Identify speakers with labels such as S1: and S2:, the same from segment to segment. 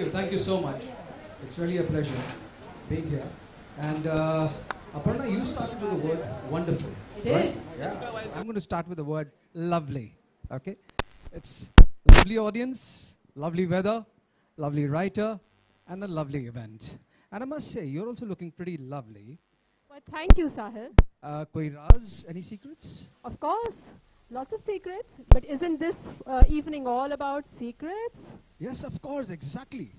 S1: Thank you so much. It's really a pleasure being here. And Aparna, you started with the word wonderful.
S2: I did.
S1: Right? Yeah. So I'm going to start with the word lovely. Okay? It's lovely audience, lovely weather, lovely writer, and a lovely event. And I must say, you're also looking pretty lovely.
S2: Well, thank you, Sahil.
S1: Koi Raz, any secrets?
S2: Of course, lots of secrets. But isn't this evening all about secrets?
S1: Yes, of course, exactly.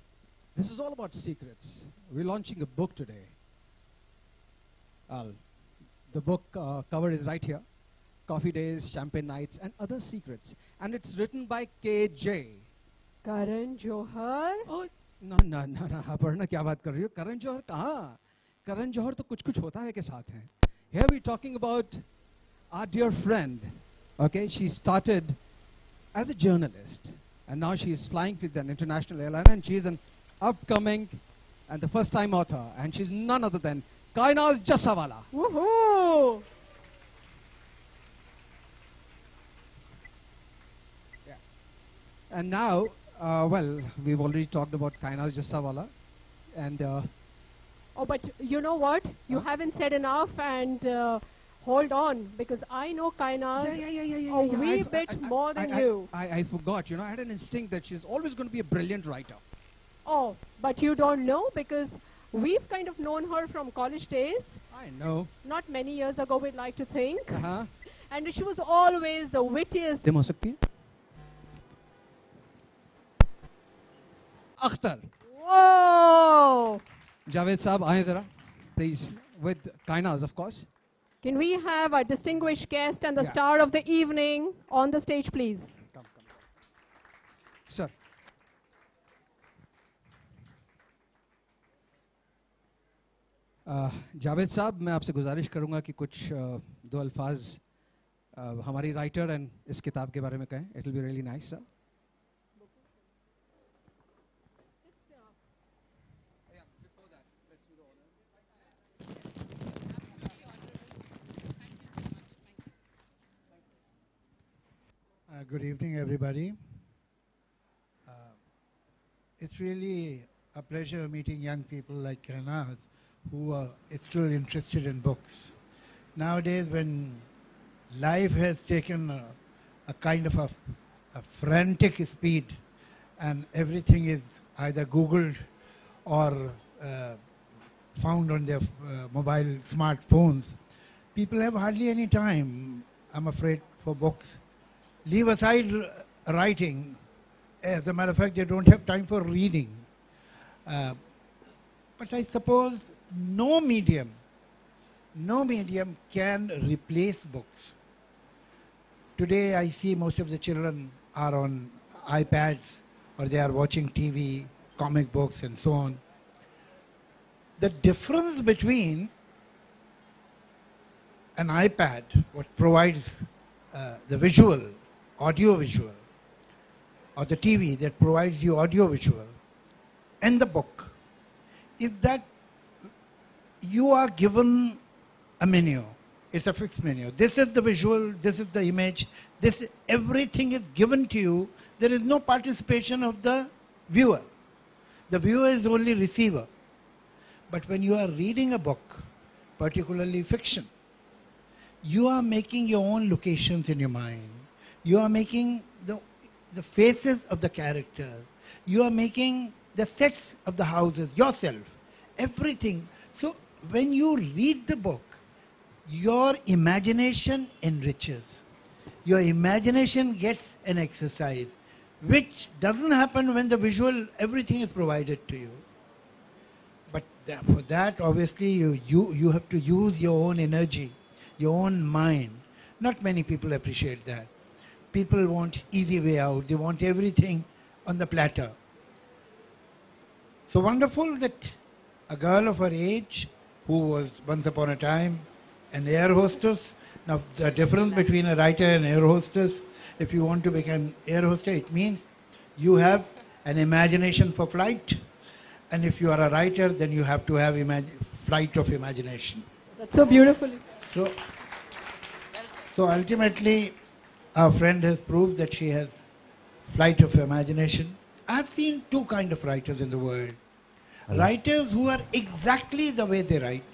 S1: This is all about secrets. We're launching a book today. The book cover is right here. Coffee Days, Champagne Nights, and Other Secrets. And it's written by KJ.
S2: Karan Johar.
S1: Oh, no, Aparna, क्या बात कर रही हो? Karan Johar कहाँ? Karan Johar तो कुछ होता है के साथ हैं. Here we're talking about our dear friend. Okay, she started as a journalist, and now she is flying with an international airline, and she is an upcoming and the first-time author, and she's none other than Kainaz Jassawala.
S2: Woohoo!
S1: Yeah. And now, well, we've already talked about Kainaz Jassawala, and
S2: Oh, but you know what? You haven't said enough, and hold on, because I know Kainaz a wee bit more than you.
S1: I forgot, you know, I had an instinct that she's always going to be a brilliant writer.
S2: Oh, but you don't know, because we've kind of known her from college days.
S1: I know.
S2: Not many years ago, we'd like to think.
S1: Uh-huh.
S2: And she was always the wittiest.
S1: हो सकती है? Akhtar.
S2: Whoa!
S1: Javed Saab, आए जरा, please, with Kainaz, of course.
S2: Can we have our distinguished guest and the
S1: Yeah.
S2: star of the evening on the stage, please?
S1: Come. Sir. Javed साहब, मैं आपसे गुजारिश करूंगा कि कुछ दो अल्फाज हमारी राइटर एंड इस किताब के बारे में कहें. It will be really nice, sir.
S3: Good evening, everybody. It's really a pleasure meeting young people like Kainaz who are still interested in books. Nowadays, when life has taken a kind of a frantic speed and everything is either Googled or found on their mobile smartphones, people have hardly any time, I'm afraid, for books. Leave aside writing. As a matter of fact, they don't have time for reading. But I suppose no medium can replace books. Today I see most of the children are on iPads or they are watching TV, comic books and so on. The difference between an iPad, what provides the visual, audio-visual, or the TV that provides you audio-visual, and the book, is that you are given a menu. It's a fixed menu. This is the visual, this is the image, everything is given to you. There is no participation of the viewer. The viewer is only receiver. But when you are reading a book, particularly fiction, you are making your own locations in your mind. You are making the faces of the characters. You are making the sets of the houses yourself. Everything. So when you read the book, your imagination enriches. Your imagination gets an exercise, which doesn't happen when the visual, everything is provided to you. But for that, obviously, you have to use your own energy, your own mind. Not many people appreciate that. People want easy way out. They want everything on the platter. So wonderful that a girl of her age, who was once upon a time an air hostess. Now the difference between a writer and air hostess, if you want to become air hostess, it means you have an imagination for flight. And if you are a writer, then you have to have flight of imagination.
S2: That's so beautiful.
S3: So ultimately, our friend has proved that she has flight of imagination. I've seen two kind of writers in the world. Writers who are exactly the way they write,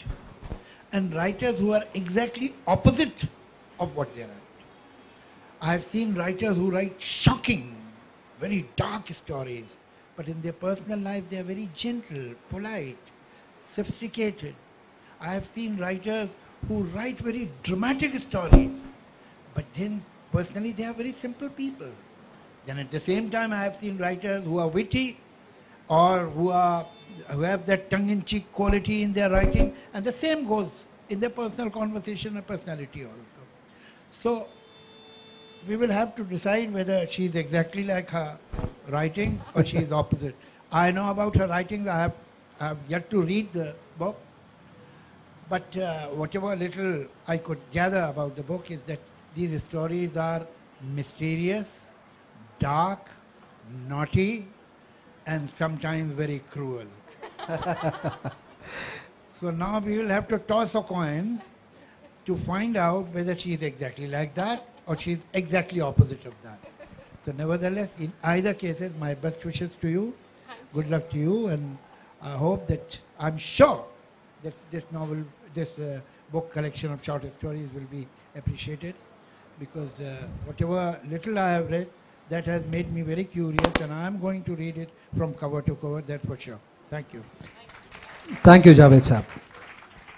S3: and writers who are exactly opposite of what they write. I've seen writers who write shocking, very dark stories, but in their personal life they are very gentle, polite, sophisticated. I have seen writers who write very dramatic stories, but then personally they are very simple people. Then at the same time I have seen writers who are witty or who have that tongue-in-cheek quality in their writing, and the same goes in their personal conversation and personality also. So we will have to decide whether she is exactly like her writing or she is opposite. I know about her writing. I have yet to read the book, but whatever little I could gather about the book is that these stories are mysterious, dark, naughty, and sometimes very cruel. So now we will have to toss a coin to find out whether she is exactly like that or she is exactly opposite of that. So nevertheless, in either cases, my best wishes to you. Good luck to you, and I hope that, I'm sure that this novel, this book collection of short stories will be appreciated, because whatever little I have read, that has made me very curious, and I am going to read it from cover to cover, that's for sure. Thank you.
S1: Thank you, Javed Saab.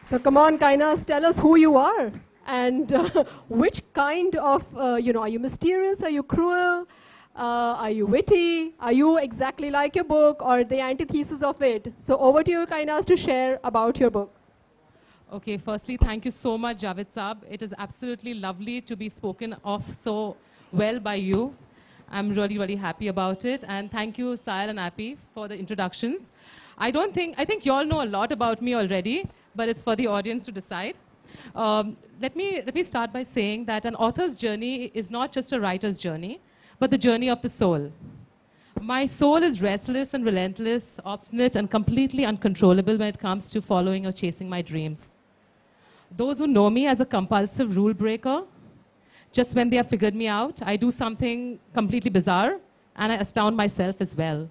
S2: So come on, Kainas, tell us who you are and which kind of, are you mysterious? Are you cruel? Are you witty? Are you exactly like your book or the antithesis of it? So over to you, Kainas, to share about your book.
S4: Okay, firstly, thank you so much, Javed Saab. It is absolutely lovely to be spoken of so well by you. I'm really, really happy about it. And thank you, Sahil and Appy, for the introductions. I think you all know a lot about me already, but it's for the audience to decide. Let me start by saying that an author's journey is not just a writer's journey, but the journey of the soul. My soul is restless and relentless, obstinate and completely uncontrollable when it comes to following or chasing my dreams. Those who know me as a compulsive rule breaker, just when they have figured me out, I do something completely bizarre, and I astound myself as well.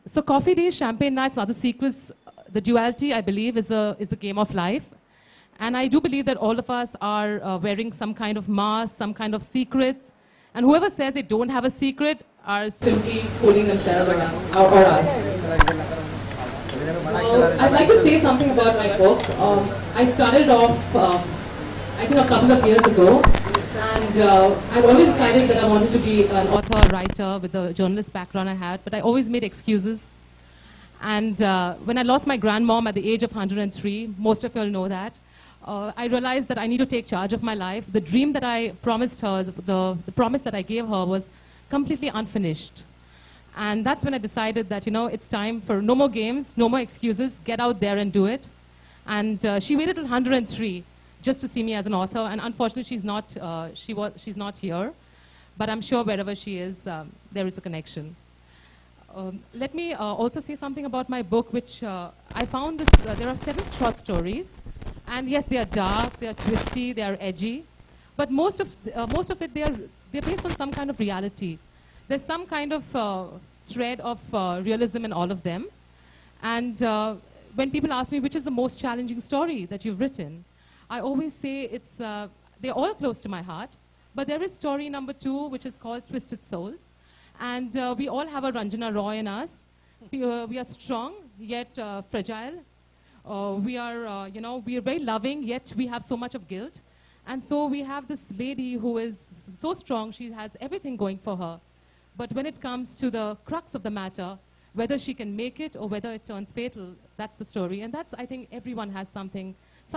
S4: So coffee days, champagne nights, and other secrets, the duality, I believe, is the game of life. And I do believe that all of us are wearing some kind of mask, some kind of secrets. And whoever says they don't have a secret are simply fooling themselves or us. I'd like to say something about my book. I started off, I think, a couple of years ago. And I've always decided that I wanted to be an author, writer with the journalist background I had, but I always made excuses. And when I lost my grandmom at the age of 103, most of you all know that, I realized that I need to take charge of my life. The dream that I promised her, the promise that I gave her was completely unfinished. And that's when I decided that, it's time for no more games, no more excuses, get out there and do it. And she waited till 103. Just to see me as an author, and unfortunately she's not here, but I'm sure wherever she is, there is a connection. Let me also say something about my book, which I found this, there are 7 short stories, and yes, they are dark, they are twisty, they are edgy, but most of it, they're based on some kind of reality. There's some kind of thread of realism in all of them, and when people ask me which is the most challenging story that you've written, I always say they're all close to my heart, but there is story number 2, which is called Twisted Souls. And we all have a Ranjana Roy in us. We are strong, yet fragile. We are very loving, yet we have so much of guilt. And so we have this lady who is so strong, she has everything going for her. But when it comes to the crux of the matter, whether she can make it or whether it turns fatal, that's the story. And that's, I think, everyone has some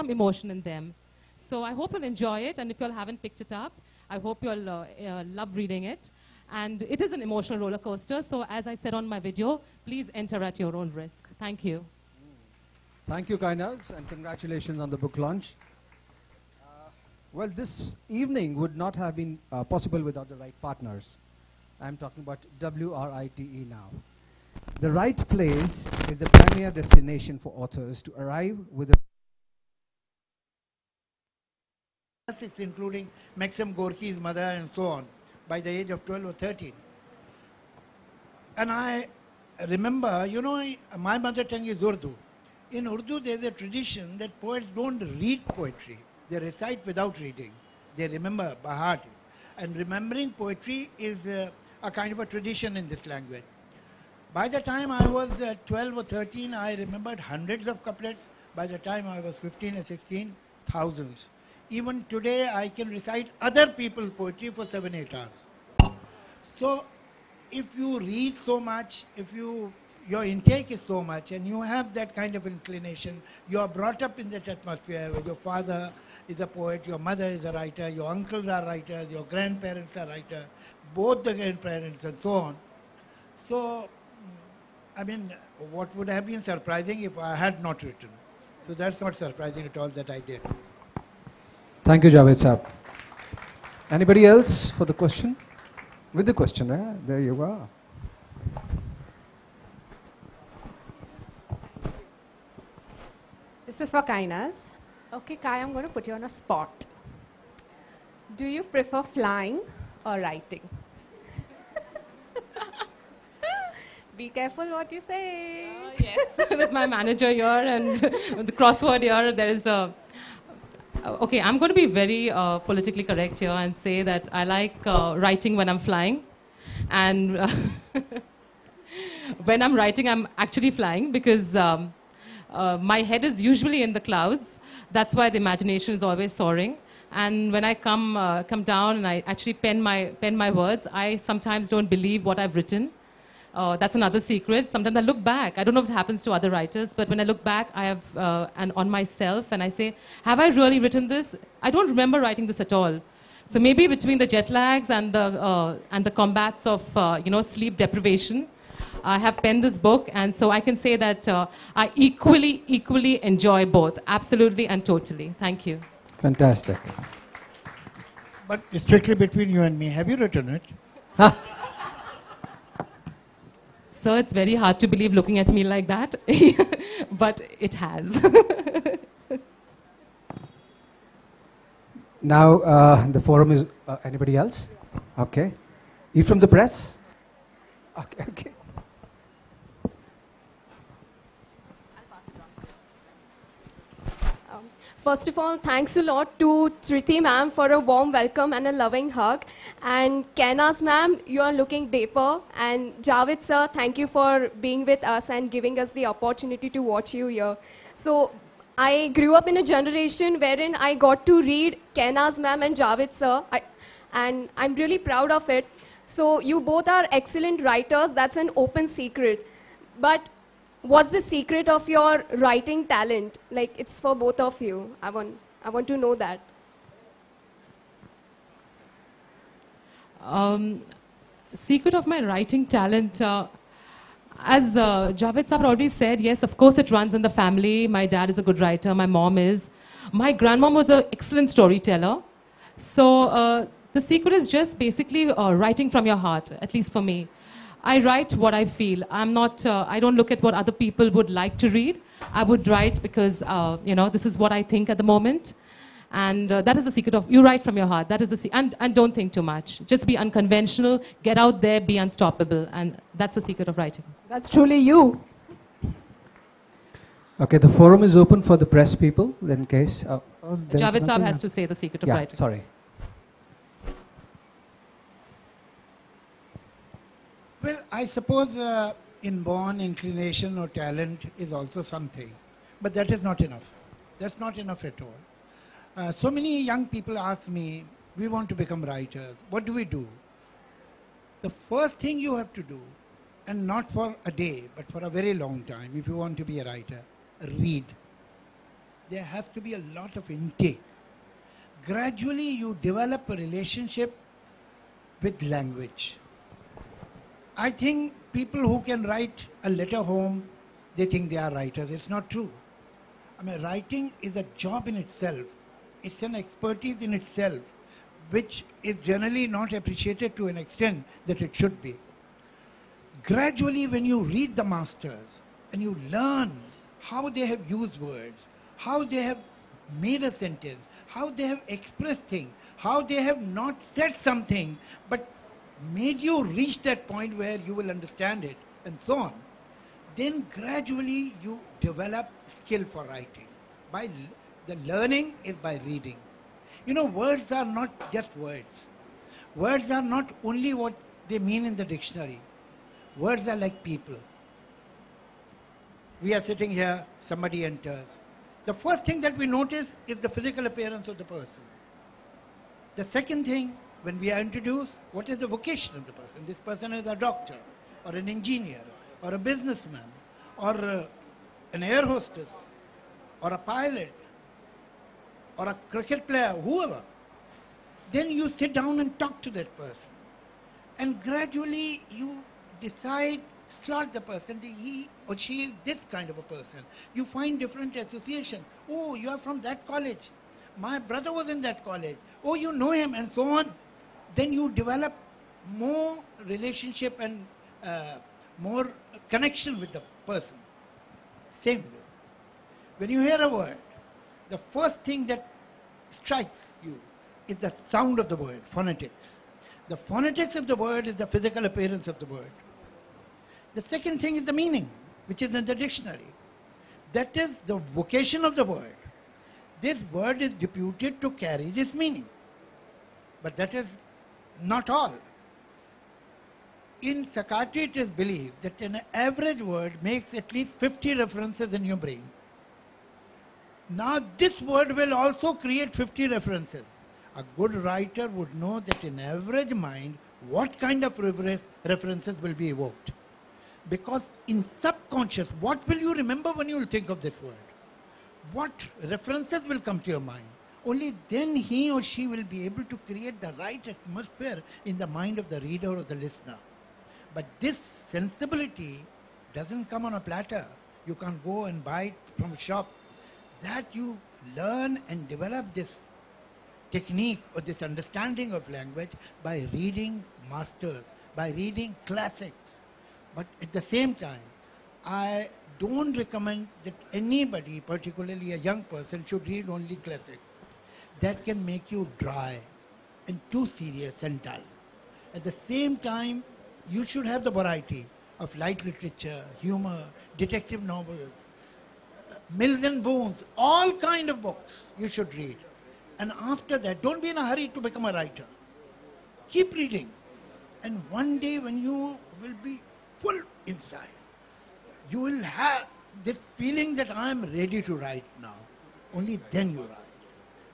S4: emotion in them. So I hope you'll enjoy it, and if you all haven't picked it up, I hope you'll love reading it. And it is an emotional roller coaster, so as I said on my video, please enter at your own risk. Thank you.
S1: Thank you, Kainas, and congratulations on the book launch. Well, this evening would not have been possible without the right partners. I'm talking about WRITE now. The right place is the premier destination for authors to arrive with a
S3: including Maxim Gorky's mother and so on, by the age of 12 or 13. And I remember, you know, my mother tongue is Urdu. In Urdu, there's a tradition that poets don't read poetry. They recite without reading. They remember by heart. And remembering poetry is a kind of a tradition in this language. By the time I was 12 or 13, I remembered hundreds of couplets. By the time I was 15 or 16, thousands. Even today, I can recite other people's poetry for 7-8 hours. So, if you read so much, if your intake is so much, and you have that kind of inclination, you are brought up in that atmosphere where your father is a poet, your mother is a writer, your uncles are writers, your grandparents are writers, both the grandparents and so on. So, I mean, what would have been surprising if I had not written? So that's not surprising at all that I did.
S1: Thank you, Javed Saab. Anybody else for the question? With the question, there you are.
S5: This is for Kainas. Okay, Kai, I'm going to put you on a spot. Do you prefer flying or writing? Be careful what you say.
S4: Yes, with my manager here and the crossword here, there is a... Okay, I'm going to be very politically correct here and say that I like writing when I'm flying. And when I'm writing, I'm actually flying because my head is usually in the clouds. That's why the imagination is always soaring. And when I come down and I actually pen my words, I sometimes don't believe what I've written. That's another secret. Sometimes I look back. I don't know if it happens to other writers, but when I look back, I have and on myself, and I say, have I really written this? I don't remember writing this at all. So maybe between the jet lags and the combats of sleep deprivation, I have penned this book, and so I can say that I equally enjoy both, absolutely and totally. Thank you.
S1: Fantastic.
S3: But strictly between you and me, have you written it?
S4: So it's very hard to believe looking at me like that, but it has.
S1: Now, the forum is, anybody else? Okay. You from the press? Okay.
S6: First of all, thanks a lot to Triti ma'am for a warm welcome and a loving hug. And Kainaz ma'am, you are looking dapper. And Javed sir, thank you for being with us and giving us the opportunity to watch you here. So I grew up in a generation wherein I got to read Kainaz ma'am and Javed sir. And I'm really proud of it. So you both are excellent writers. That's an open secret. But what's the secret of your writing talent? Like, it's for both of you. I want to know that.
S4: Secret of my writing talent, as Javed Saab already said, yes, of course it runs in the family. My dad is a good writer, my mom is. My grandmom was an excellent storyteller. So the secret is just basically writing from your heart, at least for me. I write what I feel. I don't look at what other people would like to read. I would write because, this is what I think at the moment. And that is the secret of, you write from your heart. That is the and don't think too much. Just be unconventional, get out there, be unstoppable. And that's the secret of writing.
S2: That's truly you.
S1: Okay, the forum is open for the press people, in case.
S4: Javed Saab has to say the secret of writing.
S1: Sorry.
S3: Well, I suppose inborn inclination or talent is also something, but that is not enough. That's not enough at all. So many young people ask me, we want to become writers. What do we do? The first thing you have to do, and not for a day, but for a very long time, if you want to be a writer, read. There has to be a lot of intake. Gradually, you develop a relationship with language. I think people who can write a letter home, they think they are writers. It's not true. I mean, writing is a job in itself. It's an expertise in itself, which is generally not appreciated to an extent that it should be. Gradually, when you read the masters and you learn how they have used words, how they have made a sentence, how they have expressed things, how they have not said something, but made you reach that point where you will understand it, and so on, then gradually you develop skill for writing. The learning is by reading. You know, words are not just words. Words are not only what they mean in the dictionary. Words are like people. We are sitting here, somebody enters. The first thing that we notice is the physical appearance of the person. The second thing, when we are introduced, what is the vocation of the person? This person is a doctor, or an engineer, or a businessman, or an air hostess, or a pilot, or a cricket player, whoever. Then you sit down and talk to that person. And gradually you decide, slot the person, he or she is this kind of a person. You find different associations. Oh, you are from that college. My brother was in that college. Oh, you know him, and so on. Then you develop more relationship and more connection with the person. Same way. When you hear a word, the first thing that strikes you is the sound of the word, phonetics. The phonetics of the word is the physical appearance of the word. The second thing is the meaning, which is in the dictionary. That is the vocation of the word. This word is deputed to carry this meaning. But that is not all. In psychiatry, it is believed that an average word makes at least 50 references in your brain. Now, this word will also create 50 references. A good writer would know that in average mind, what kind of references will be evoked. Because in subconscious, what will you remember when you will think of this word? What references will come to your mind? Only then he or she will be able to create the right atmosphere in the mind of the reader or the listener. But this sensibility doesn't come on a platter. You can't go and buy it from a shop. That you learn and develop this technique or this understanding of language by reading masters, by reading classics. But at the same time, I don't recommend that anybody, particularly a young person, should read only classics. That can make you dry and too serious and dull. At the same time, you should have the variety of light literature, humor, detective novels, Mills and Bones, all kind of books you should read. And after that, don't be in a hurry to become a writer. Keep reading. And one day when you will be full inside, you will have that feeling that I am ready to write now. Only then you write.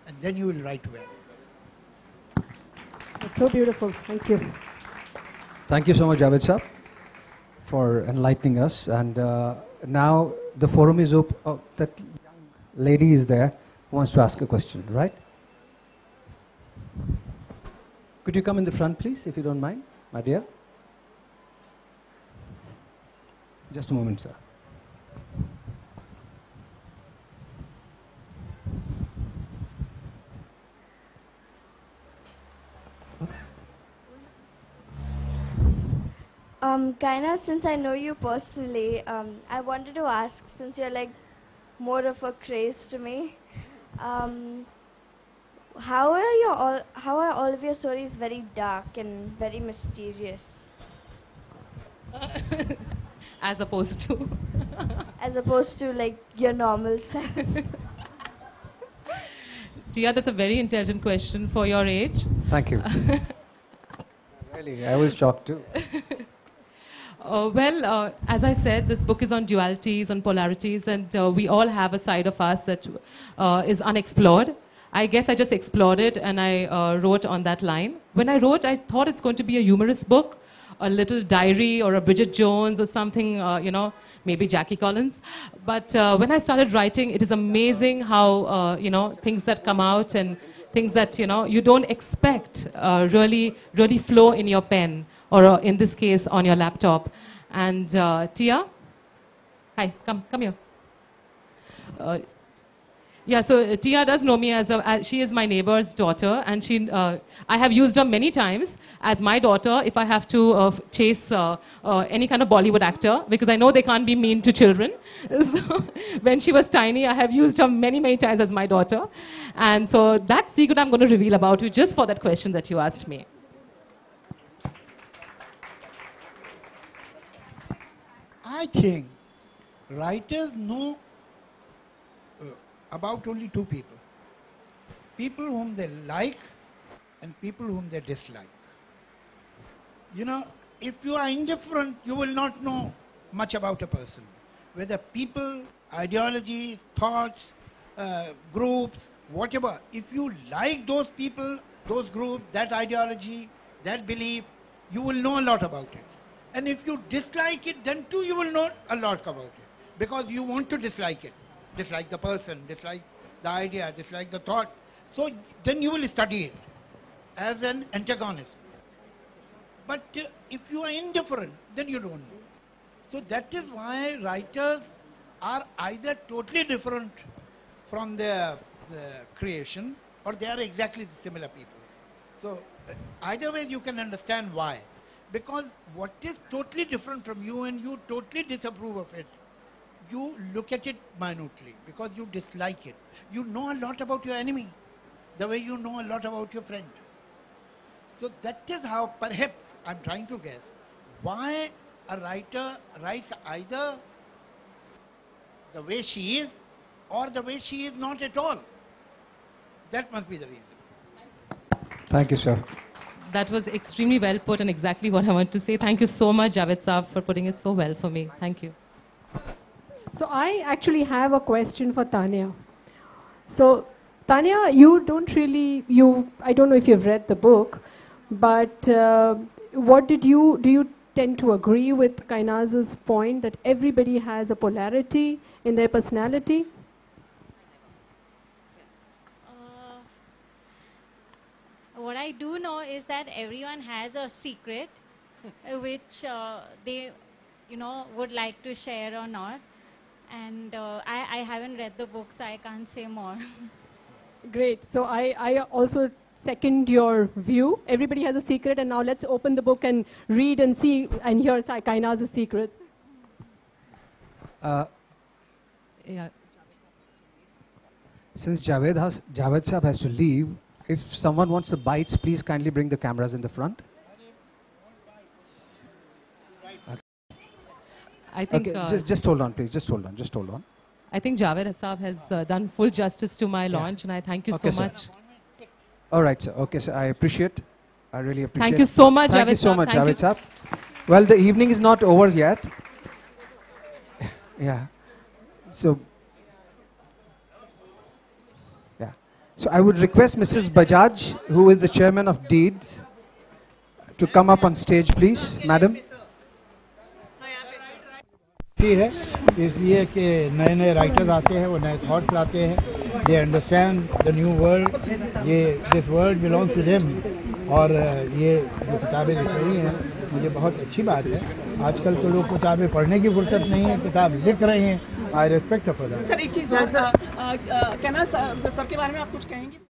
S3: And then you will write well.
S2: It's so beautiful. Thank you.
S1: Thank you so much, Javed Saab, for enlightening us. And now the forum is open. Oh, that young lady is there who wants to ask a question, right? Could you come in the front, please, if you don't mind, my dear? Just a moment, sir.
S7: Kaina, since I know you personally, I wanted to ask, since you're like more of a craze to me, how are all of your stories very dark and very mysterious?
S4: As opposed to?
S7: As opposed to like your normal self.
S4: Tia, that's a very intelligent question for your age.
S1: Thank you. Really, I was shocked too.
S4: As I said, this book is on dualities, on polarities, and we all have a side of us that is unexplored. I guess I just explored it and I wrote on that line. When I wrote, I thought it's going to be a humorous book, a little diary or a Bridget Jones or something, maybe Jackie Collins. But when I started writing, it is amazing how, things that come out and things that, you don't expect really flow in your pen, or in this case, on your laptop. And Tia, hi, come here. So Tia does know me as she is my neighbor's daughter, and I have used her many times as my daughter if I have to chase any kind of Bollywood actor, because I know they can't be mean to children. So when she was tiny, I have used her many, many times as my daughter. And so that secret I'm going to reveal about you just for that question that you asked me.
S3: I think writers know about only two people. People whom they like and people whom they dislike. You know, if you are indifferent, you will not know much about a person. Whether people, ideology, thoughts, groups, whatever. If you like those people, those groups, that ideology, that belief, you will know a lot about it. And if you dislike it, then too you will know a lot about it. Because you want to dislike it. Dislike the person, dislike the idea, dislike the thought. So then you will study it as an antagonist. But if you are indifferent, then you don't know. So that is why writers are either totally different from their creation, or they are exactly similar people. So either way you can understand why. Because what is totally different from you and you totally disapprove of it, you look at it minutely because you dislike it. You know a lot about your enemy, the way you know a lot about your friend. So that is how, perhaps, I'm trying to guess, why a writer writes either the way she is or the way she is not at all. That must be the reason.
S1: Thank you, sir.
S4: That was extremely well put and exactly what I want to say. Thank you so much, Javed Saab, for putting it so well for me. Thank you.
S2: So I actually have a question for Tanya. So Tanya, you don't really, I don't know if you've read the book, but do you tend to agree with Kainaz's point that everybody has a polarity in their personality?
S8: What I do know is that everyone has a secret which they, would like to share or not. And I haven't read the book, so I can't say more.
S2: Great. So I also second your view. Everybody has a secret, and now let's open the book and read and see and hear Kainaz's secrets.
S4: Yeah.
S1: Since Javed Saab has to leave, if someone wants the bites, please kindly bring the cameras in the front.
S4: I think,
S1: okay, just hold on, please. Just hold on.
S4: I think Javed Saab has done full justice to my launch, and I thank you
S1: Okay,
S4: so
S1: sir.
S4: much.
S1: All right, sir. Okay, sir. I appreciate. I really appreciate.
S4: Thank you so much,
S1: Thank you
S4: Javed
S1: so
S4: Saab.
S1: much,
S4: Thank
S1: Javed
S4: you.
S1: Saab. Well, the evening is not over yet. Yeah. So. Yeah. So I would request Mrs. Bajaj, who is the chairman of Deeds, to come up on stage, please, madam.
S3: है इसलिए कि नए नए writers आते हैं, वो नए thoughts लाते हैं, they understand the new world, ये this world belongs to them, और ये जो किताबें लिख रही हैं मुझे बहुत अच्छी बात है। आजकल तो लोग किताबें पढ़ने की फुर्सत नहीं है, किताब लिख रहे हैं। I respect for that.
S9: Sir एक चीज़, कैनाज़ सर के बारे में आप कुछ कहेंगे?